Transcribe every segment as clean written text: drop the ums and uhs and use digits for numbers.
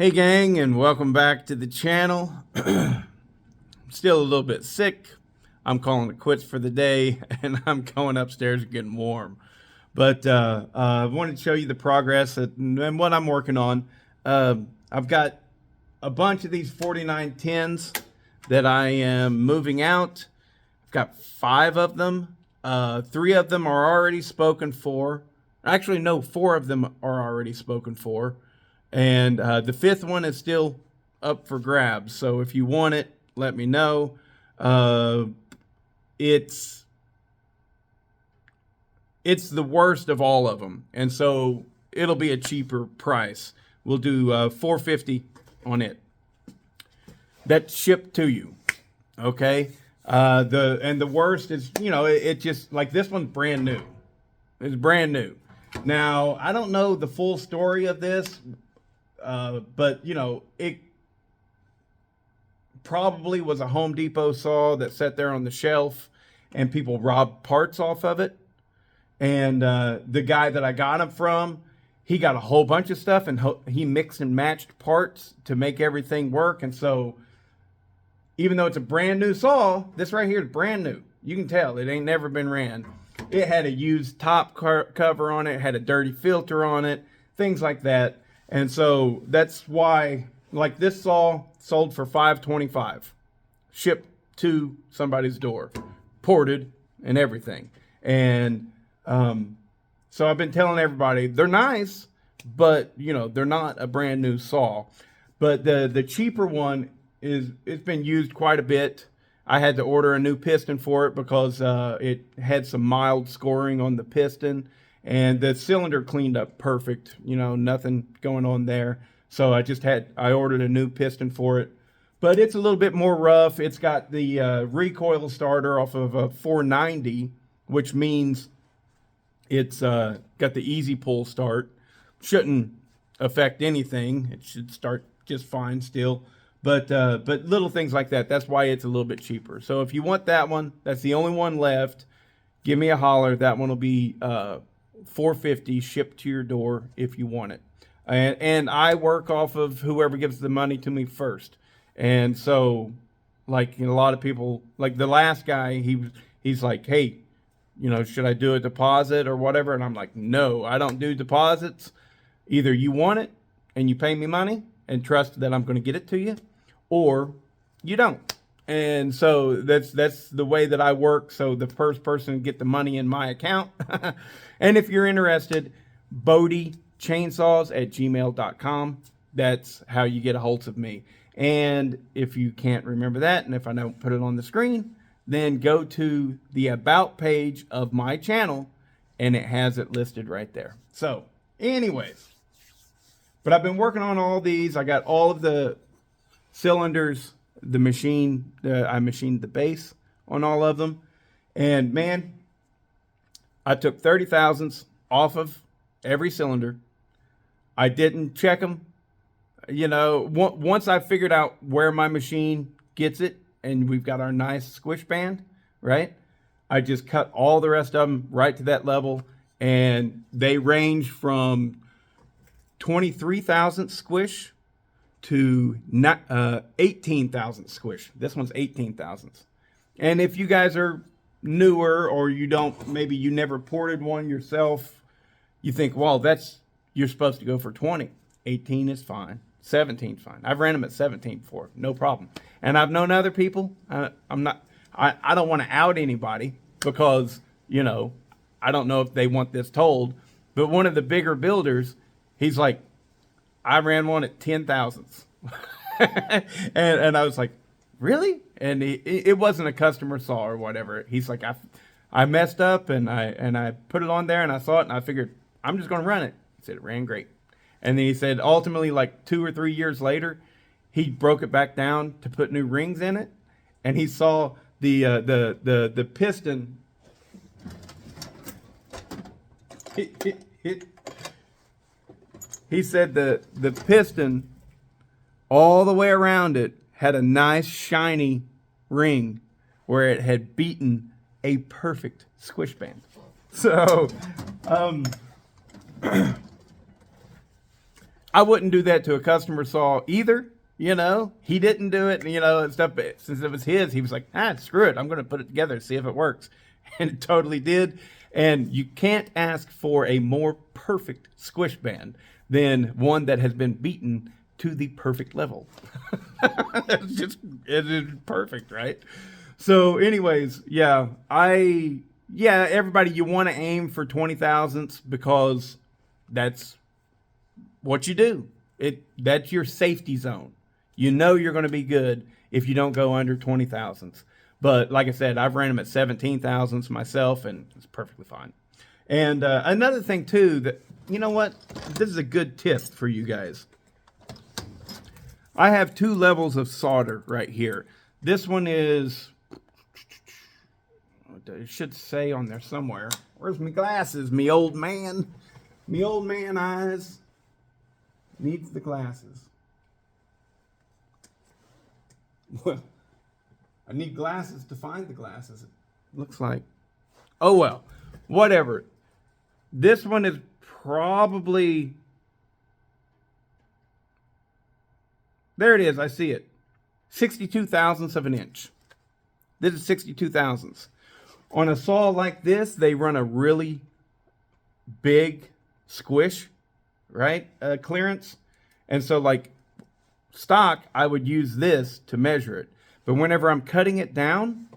Hey gang, and welcome back to the channel. I'm still a little bit sick. I'm calling it quits for the day, and I'm going upstairs and getting warm. But I wanted to show you the progress and what I'm working on. I've got a bunch of these 4910's that I am moving out. I've got 5 of them. 3 of them are already spoken for. Actually, no, 4 of them are already spoken for. And the 5th one is still up for grabs. So if you want it, let me know. It's the worst of all of them. And so it'll be a cheaper price. We'll do $450 on it. That's shipped to you. Okay. The worst is, it just like this one's brand new. It's brand new. Now, I don't know the full story of this. But it probably was a Home Depot saw that sat there on the shelf and people robbed parts off of it. And the guy that I got them from, he got a whole bunch of stuff and he mixed and matched parts to make everything work. And so even though it's a brand new saw, this right here is brand new. You can tell it ain't never been ran. It had a used top cover on it, had a dirty filter on it, things like that. And so that's why, like, this saw sold for $525, shipped to somebody's door, ported and everything. And so I've been telling everybody they're nice, but they're not a brand new saw. But the cheaper one it's been used quite a bit. I had to order a new piston for it because it had some mild scoring on the piston. And the cylinder cleaned up perfect, nothing going on there. So I ordered a new piston for it. But it's a little bit more rough. It's got the recoil starter off of a 490, which means it's got the easy pull start. Shouldn't affect anything. It should start just fine still. But little things like that, that's why it's a little bit cheaper. So if you want that one, that's the only one left, give me a holler. That one will be $450 shipped to your door if you want it. And I work off of whoever gives the money to me first. And so, like, a lot of people, like the last guy, he's like, hey, should I do a deposit or whatever? And I'm like, no, I don't do deposits. Either you want it and you pay me money and trust that I'm going to get it to you, or you don't. And so that's the way that I work. So the first person to get the money in my account. And if you're interested, bodiechainsaws@gmail.com. That's how you get a hold of me. And if you can't remember that, and if I don't put it on the screen, then go to the About page of my channel, and it has it listed right there. So anyways, but I've been working on all these. I got all of the cylinders, I machined the base on all of them. And man, I took 30 thousandths off of every cylinder. I didn't check them. Once I figured out where my machine gets it, and we've got our nice squish band, right? I just cut all the rest of them right to that level. And they range from 23 thousandths squish to 18 thousandths squish. This one's 18 thousandths. And if you guys are newer, or maybe you never ported one yourself, you think, well, you're supposed to go for 20. 18 is fine. 17 is fine. I've ran them at 17 before, no problem. And I've known other people. I don't want to out anybody because I don't know if they want this told, but one of the bigger builders, he's like, I ran one at 10 thousandths. and I was like, really? And it wasn't a customer saw or whatever. He's like, I messed up and I put it on there and I saw it and I figured I'm just going to run it. He said it ran great. And then he said ultimately, like 2 or 3 years later, he broke it back down to put new rings in it. And he saw the piston. He said the piston all the way around it had a nice shiny ring where it had beaten a perfect squish band. So I wouldn't do that to a customer saw either. You know, he didn't do it, you know, and stuff. But since it was his, he was like, screw it. I'm going to put it together, see if it works. And it totally did. And you can't ask for a more perfect squish band than one that has been beaten to the perfect level. It is perfect, right? So anyways, everybody, you want to aim for 20 thousandths because that's what you do. That's your safety zone. You know you're going to be good if you don't go under 20 thousandths. But like I said, I've ran them at 17 thousandths myself, and it's perfectly fine. And another thing too, that, you know what? This is a good tip for you guys. I have 2 levels of solder right here. This one is, it should say on there somewhere. Where's my glasses? Me old man eyes needs the glasses. Well, I need glasses to find the glasses. It looks like. Oh well, whatever. This one is probably, there it is. I see it. 62 thousandths of an inch. This is 62 thousandths. On a saw like this, they run a really big squish, right? Clearance. And so like stock, I would use this to measure it. But whenever I'm cutting it down,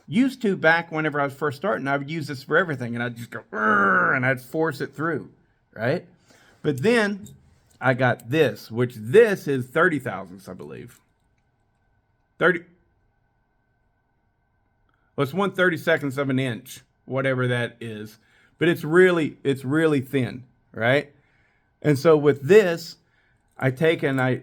used to back whenever I was first starting, I would use this for everything. And I'd just go, and I'd force it through, right? But then I got this, which this is 30 thousandths, I believe. 30. Well, it's 1/32 of an inch, whatever that is. But it's really thin, right? And so with this, I take and I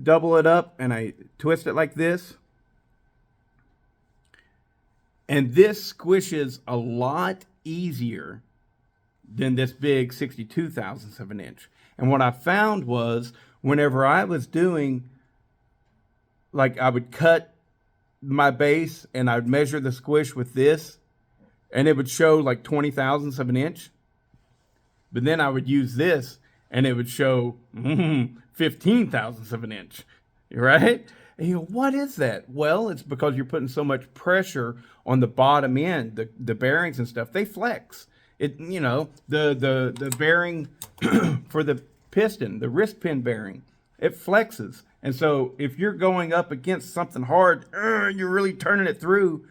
double it up and I twist it like this. And this squishes a lot easier than this big 62 thousandths of an inch. And what I found was whenever I was doing, like I would cut my base and I'd measure the squish with this, and it would show like 20 thousandths of an inch. But then I would use this and it would show 15 thousandths of an inch, right? And you go, what is that? Well, it's because you're putting so much pressure on the bottom end, the bearings and stuff. They flex. It, you know, the bearing for the piston, the wrist pin bearing, it flexes. And so if you're going up against something hard, you're really turning it through,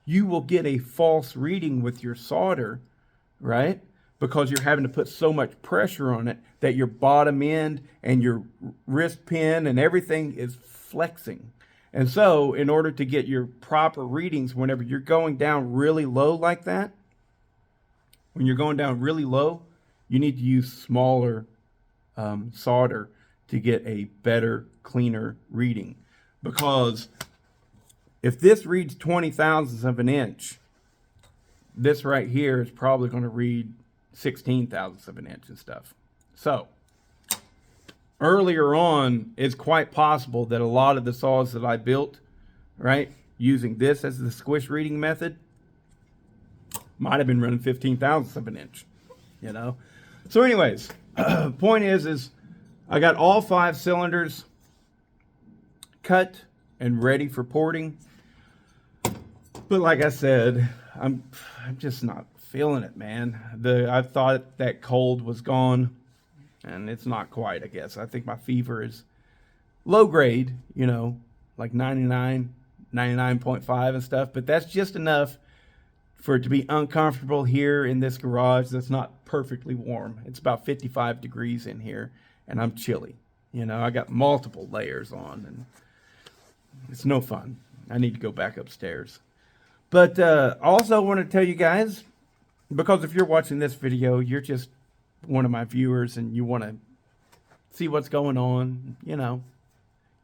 you will get a false reading with your solder, right? Because you're having to put so much pressure on it that your bottom end and your wrist pin and everything is flexing. And so in order to get your proper readings, whenever you're going down really low like that, when you're going down really low, you need to use smaller solder to get a better, cleaner reading. Because if this reads 20 thousandths of an inch, this right here is probably going to read 16 thousandths of an inch and stuff. So earlier on, it's quite possible that a lot of the saws that I built, right, using this as the squish reading method, might have been running 15 thousandths of an inch, you know. So anyways, point is I got all 5 cylinders cut and ready for porting. But like I said, I'm just not feeling it, man. I thought that cold was gone, and it's not quite, I guess. I think my fever is low grade, you know, like 99, 99.5 and stuff, but that's just enough for it to be uncomfortable here in this garage that's not perfectly warm. It's about 55 degrees in here, and I'm chilly. You know, I got multiple layers on, and it's no fun. I need to go back upstairs. But also want to tell you guys, because if you're watching this video, you're just one of my viewers and you want to see what's going on, you know,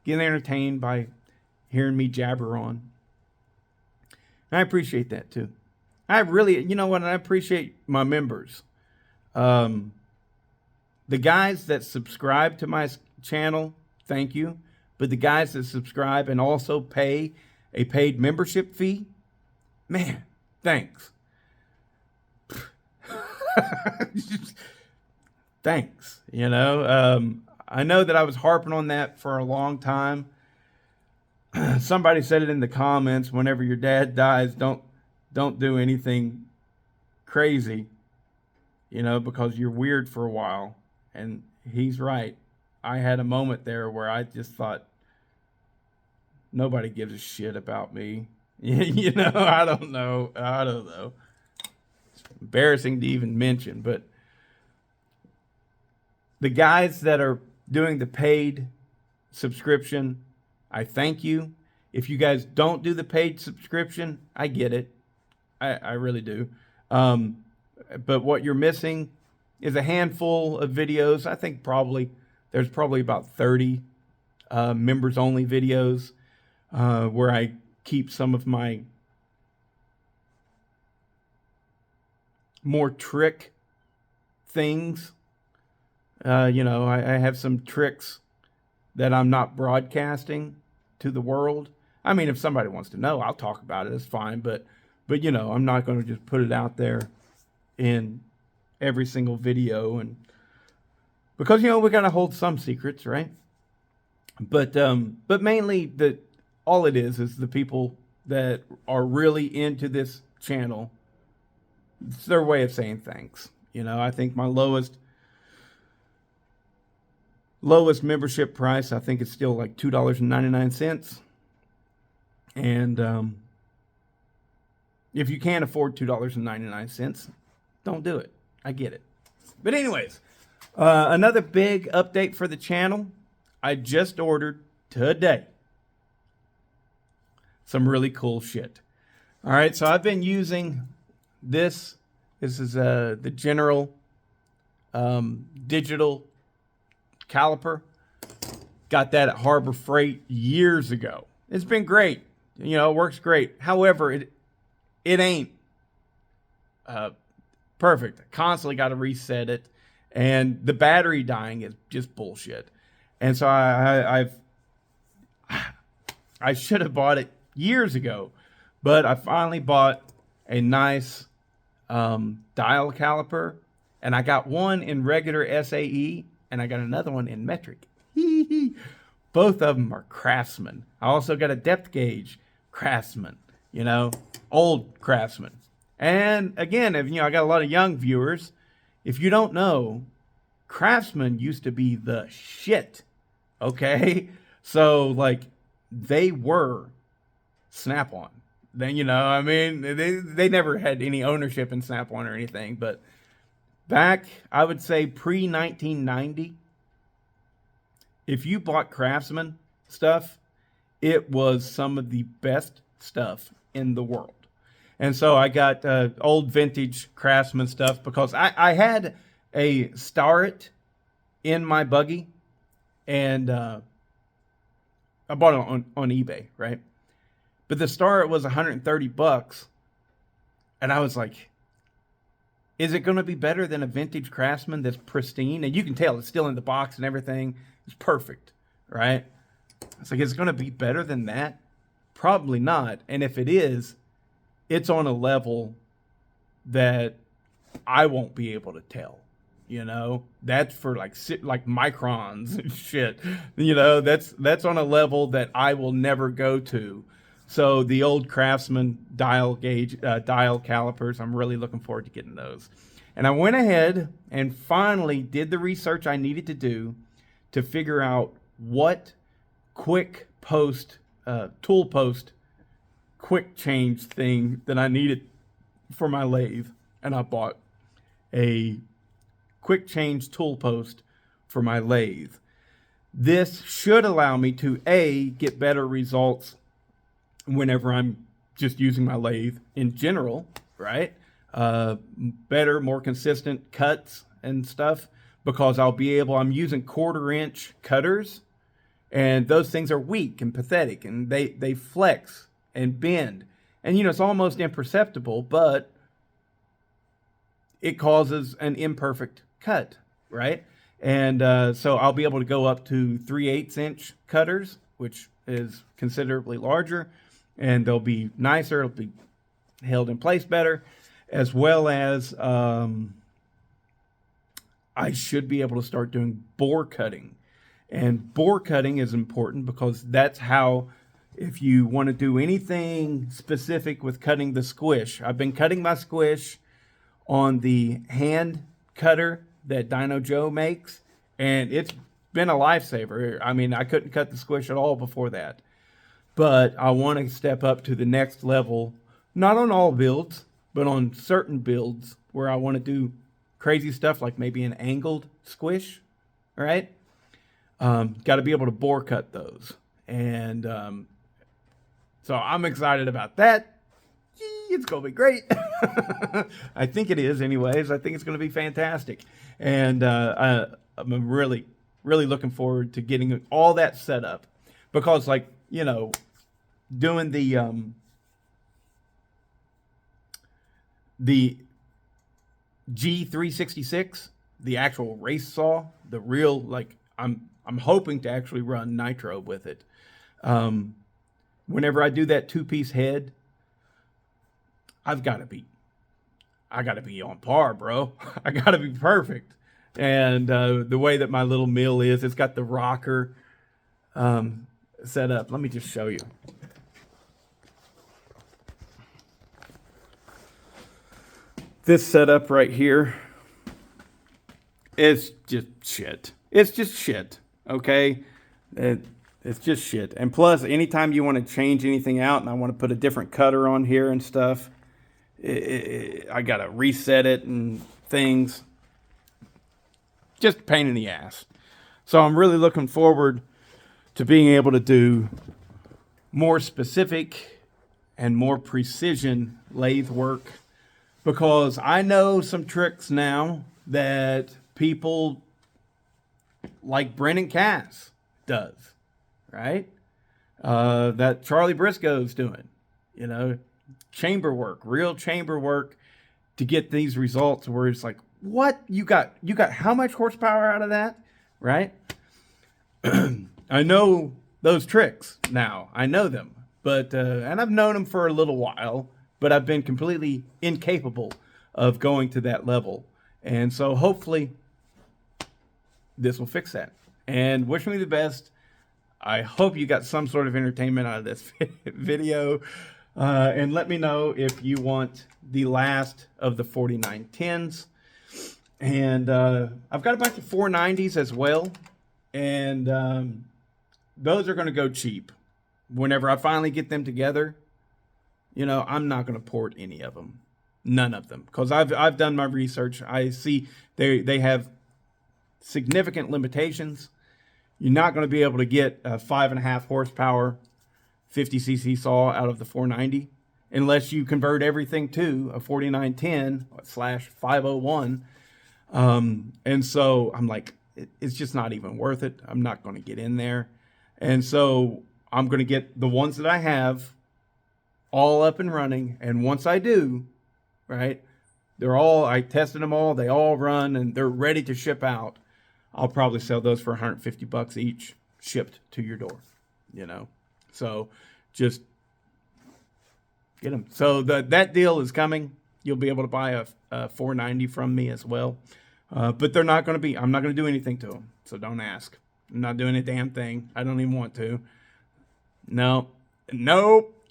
get entertained by hearing me jabber on. And I appreciate that too. I really, you know what, I appreciate my members. The guys that subscribe to my channel, thank you. But the guys that subscribe and also pay a paid membership fee, man, thanks. thanks. I know that I was harping on that for a long time. Somebody said it in the comments, whenever your dad dies, don't do anything crazy, because you're weird for a while. And he's right. I had a moment there where I just thought, nobody gives a shit about me. I don't know. It's embarrassing to even mention, but the guys that are doing the paid subscription, I thank you. If you guys don't do the paid subscription, I get it. I really do. But what you're missing is a handful of videos. I think there's probably about 30 members only videos where I keep some of my more trick things. I have some tricks that I'm not broadcasting to the world. I mean, if somebody wants to know, I'll talk about it. It's fine. But I'm not going to just put it out there in every single video, and because we got to hold some secrets, right? But mainly all it is the people that are really into this channel. It's their way of saying thanks. I think my lowest membership price, I think it's still like $2.99. And if you can't afford $2.99, don't do it. I get it. But anyways, another big update for the channel. I just ordered today some really cool shit. All right, so I've been using this. This is the General digital caliper. Got that at Harbor Freight years ago. It's been great. It works great. However, it ain't perfect. I constantly got to reset it, and the battery dying is just bullshit. And so I should have bought it years ago, but I finally bought a nice dial caliper, and I got one in regular SAE, and I got another one in metric. Both of them are Craftsman. I also got a depth gauge Craftsman, old Craftsman. And again, I got a lot of young viewers. If you don't know, Craftsman used to be the shit. Okay? So, they were Snap-on. Then, they never had any ownership in Snap-on or anything. But back, I would say pre-1990, if you bought Craftsman stuff, it was some of the best stuff in the world. And so I got old vintage Craftsman stuff because I had a Starrett in my buggy, and I bought it on eBay, right? But the Starrett was $130, and I was like, is it going to be better than a vintage Craftsman that's pristine? And you can tell it's still in the box and everything. It's perfect, right? It's like, is it going to be better than that? Probably not. And if it is, it's on a level that I won't be able to tell. That's for like microns and shit. That's on a level that I will never go to. So the old Craftsman dial calipers, I'm really looking forward to getting those. And I went ahead and finally did the research I needed to do to figure out what quick post, tool post, quick change thing that I needed for my lathe. And I bought a quick change tool post for my lathe. This should allow me to get better results whenever I'm just using my lathe in general, right? Better, more consistent cuts and stuff, because I'm using 1/4 inch cutters, and those things are weak and pathetic, and they flex and bend. And, it's almost imperceptible, but it causes an imperfect cut, right? And so I'll be able to go up to 3/8 inch cutters, which is considerably larger, and they'll be nicer. It'll be held in place better, as well as I should be able to start doing bore cutting. And bore cutting is important because that's how, if you want to do anything specific with cutting the squish, I've been cutting my squish on the hand cutter that Dino Joe makes, and it's been a lifesaver. I mean, I couldn't cut the squish at all before that. But I want to step up to the next level, not on all builds, but on certain builds where I want to do crazy stuff like maybe an angled squish, right? Got to be able to bore cut those. And so I'm excited about that. It's going to be great. I think it is anyways. I think it's going to be fantastic. And I'm really, really looking forward to getting all that set up. Because, like, you know, doing the G366, the actual race saw, the real, like, I'm hoping to actually run nitro with it. Whenever I do that 2-piece head, I got to be on par, bro. I got to be perfect. And the way that my little mill is, it's got the rocker set up. Let me just show you. This setup right here is just shit. It's just shit, okay? It's just shit. And plus, anytime you want to change anything out and I want to put a different cutter on here and stuff, I got to reset it and things. Just a pain in the ass. So I'm really looking forward to being able to do more specific and more precision lathe work, because I know some tricks now that people like Brennan Cass does, right? That Charlie Briscoe's doing, you know, chamber work, real chamber work to get these results where it's like, what? You got how much horsepower out of that, right? I know those tricks now. I know them, but and I've known them for a little while, but I've been completely incapable of going to that level. And so hopefully this will fix that. And wish me the best. I hope you got some sort of entertainment out of this video. And let me know if you want the last of the 4910's. And I've got a bunch of 490's as well. And those are going to go cheap. Whenever I finally get them together, you know, I'm not going to port any of them. None of them. Because I've done my research. I see they have significant limitations. You're not going to be able to get a 5.5 horsepower 50cc saw out of the 490 unless you convert everything to a 4910/501. And so I'm like, it's just not even worth it. I'm not going to get in there. And so I'm going to get the ones that I have all up and running. And once I do, right, I tested them all. They all run and they're ready to ship out. I'll probably sell those for $150 each, shipped to your door, you know? So just get them. So that deal is coming. You'll be able to buy a 490 from me as well. But they're not going to be, I'm not going to do anything to them. So don't ask. I'm not doing a damn thing. I don't even want to. No.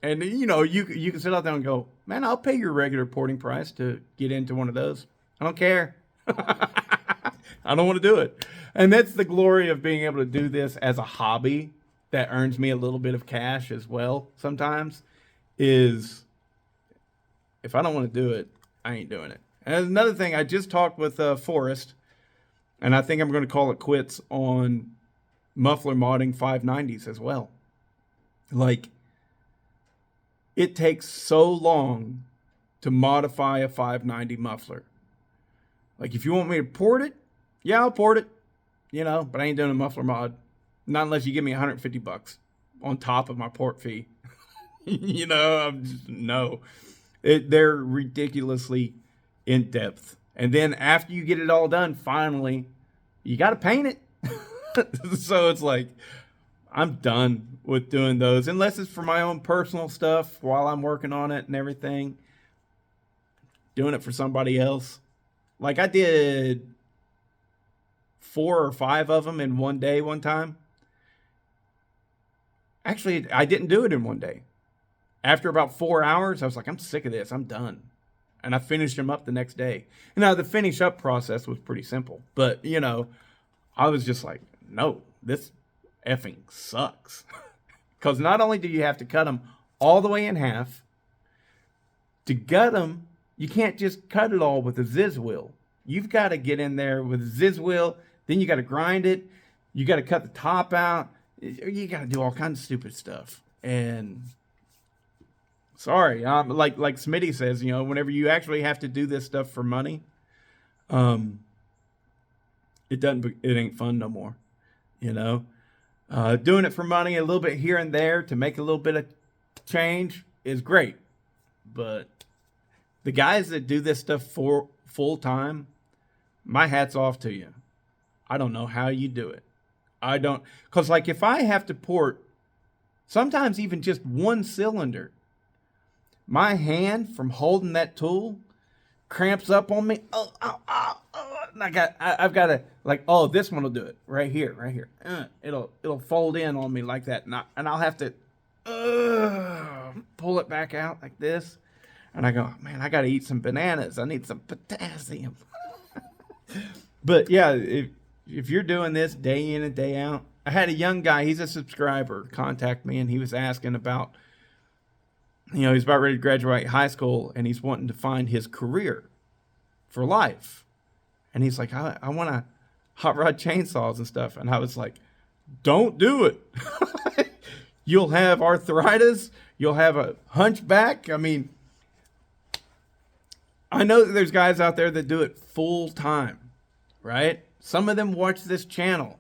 And you know, you can sit out there and go, man, I'll pay your regular porting price to get into one of those. I don't care. I don't want to do it. And that's the glory of being able to do this as a hobby that earns me a little bit of cash as well sometimes, is if I don't want to do it, I ain't doing it. And another thing, I just talked with Forrest, and I think I'm going to call it quits on muffler modding 590s as well. Like, it takes so long to modify a 590 muffler. Like, if you want me to port it, yeah, I'll port it, you know, but I ain't doing a muffler mod. Not unless you give me $150 on top of my port fee. You know, no. They're ridiculously in depth. And then after you get it all done, finally, you got to paint it. So it's like, I'm done with doing those. Unless it's for my own personal stuff while I'm working on it and everything. Doing it for somebody else. Like I did 4 or 5 of them in one day one time. Actually, I didn't do it in one day. After about 4 hours, I was like, I'm sick of this. I'm done. And I finished them up the next day. Now, the finish up process was pretty simple. But, you know, I was just like, no, this effing sucks. Because not only do you have to cut them all the way in half, to gut them, you can't just cut it all with a ziz wheel. You've got to get in there with a ziz wheel. Then you got to grind it. You got to cut the top out. You got to do all kinds of stupid stuff. And sorry, like Smitty says, you know, whenever you actually have to do this stuff for money, it ain't fun no more. You know, doing it for money a little bit here and there to make a little bit of change is great, but the guys that do this stuff for full time, my hat's off to you. I don't know how you do it. I don't, because like if I have to port sometimes even just one cylinder, my hand from holding that tool cramps up on me. And I've got to like, oh, this one will do it right here. It'll fold in on me like that, and I'll have to pull it back out like this. And I go, man, I got to eat some bananas. I need some potassium. But yeah, if you're doing this day in and day out, I had a young guy, he's a subscriber, contact me, and he was asking about, you know, he's about ready to graduate high school, and he's wanting to find his career for life. And he's like, I want to hot rod chainsaws and stuff. And I was like, don't do it. You'll have arthritis. You'll have a hunchback. I mean, I know that there's guys out there that do it full time, right? Some of them watch this channel.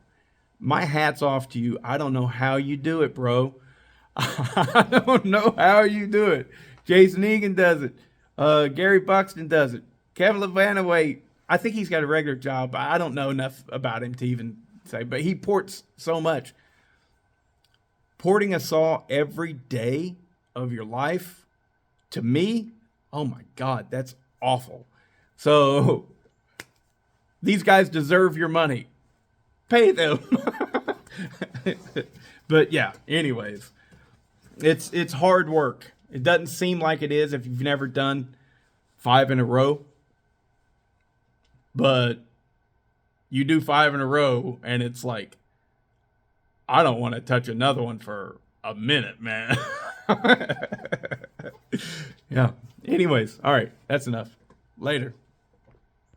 My hat's off to you. I don't know how you do it, bro. I don't know how you do it. Jason Egan does it. Gary Buxton does it. Kevin Levanaway, I think he's got a regular job. But I don't know enough about him to even say, but he ports so much. Porting a saw every day of your life, to me, oh my God, that's awful. So these guys deserve your money. Pay them. But yeah, anyways, it's hard work. It doesn't seem like it is if you've never done 5 in a row. But you do 5 in a row and it's like, I don't want to touch another one for a minute, man. Yeah. Anyways, all right, that's enough. Later.